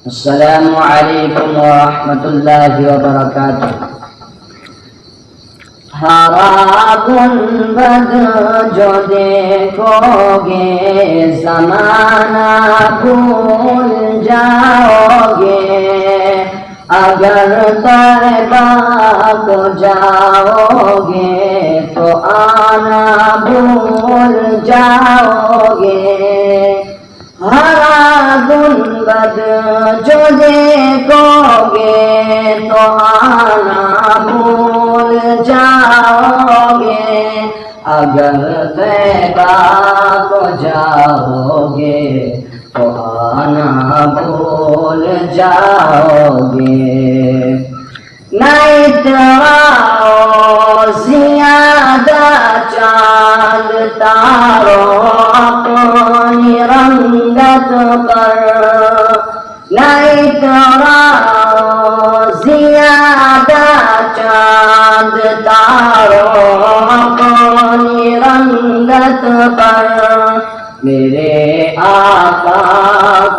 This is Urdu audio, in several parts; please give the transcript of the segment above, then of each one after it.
السلام علیکم ورحمۃ اللہ وبرکاتہ۔ ہرا گنبد جو دیکھو گے زمانہ بھول جاؤ گے، اگر طیبہ کو جاؤ گے تو آنا بھول جاؤ گے۔ ہرا گنبد جو دیکھو گے تو آنا بھول جاؤ گے، اگر طیبہ کو جاؤ گے تو آنا بھول جاؤ گے۔ نہ اتراؤ زیادہ چاند تاروں اپنی رنگت پر، نہ اتراؤ زیادہ چاند تاروں اپنی رنگت پر، میرے آقا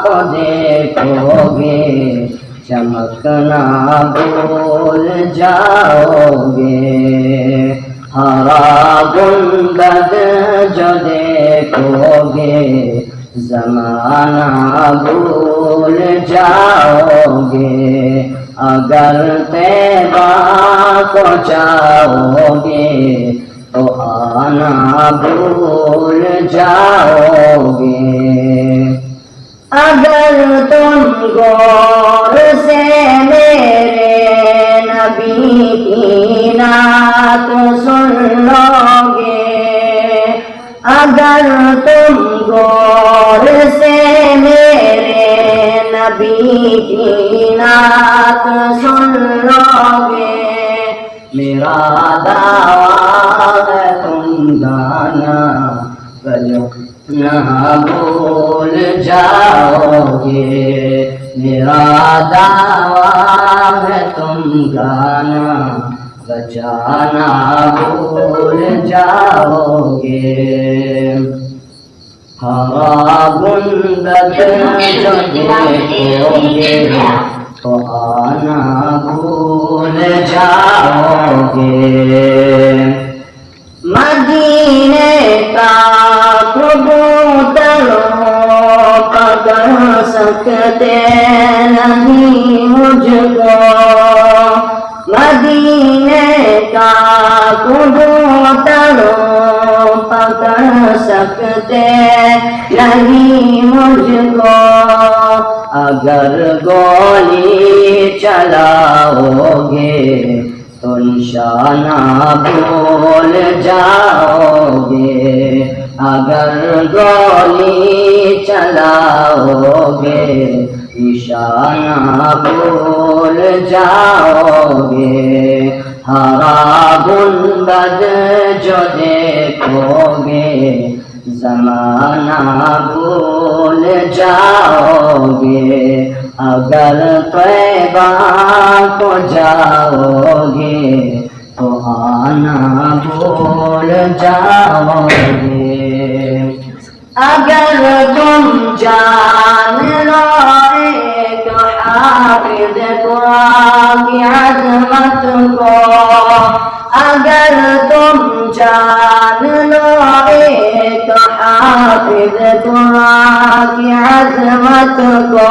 کو دیکھو گے چمکنا بھول جاؤ گے۔ ہرا گنبد جو دیکھو گے زمانہ بھول جاؤ گے، اگر طیبہ کو جاؤ گے تو آنا بھول جاؤ گے۔ اگر تم غور سے میرے نبی کی نعت سن لو گے، اگر تم غور سے میرے نبی کی نعت سن لو گے، میرا دعویٰ ہے تم گانا نہ بھول جاؤ گے، میرا دعویٰ ہے تم گانا بجانا بھول جاؤ گے۔ ہرا گنبد جو دیکھو گے تو آنا بھول جاؤ گے۔ مدینے کا کبوتر پکڑ سکتے نہیں مجھ کو، مدینے کا کبوتر پکڑ سکتے نہیں مجھ کو، اگر گولی چلاؤ گے تو نشانہ بھول جاؤ گے، اگر گولی چلاؤ گے نشانہ بھول جاؤ گے۔ ہرا گنبد جو دیکھو گے زمانہ بھول جاؤ گے، اگر طیبہ کو جاؤ گے تو آنا بھول جاؤ گے۔ اگر تم جان لو ایک حافظ قرآن کی عظمت کو، اگر تم جان لو ایک حافظ قرآن کی عظمت کو،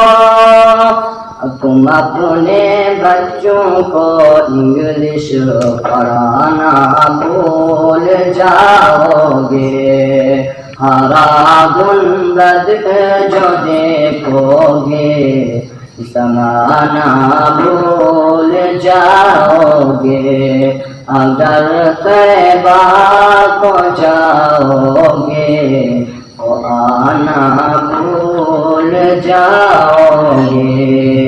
تم اپنے بچوں کو انگلش پڑھانا بھول جاؤ گے۔ ہرا گنبد جو دیکھو گے زمانہ بھول جاؤ گے، اگر طیبہ کو جاؤ گے تو آنا بھول جاؤ گے۔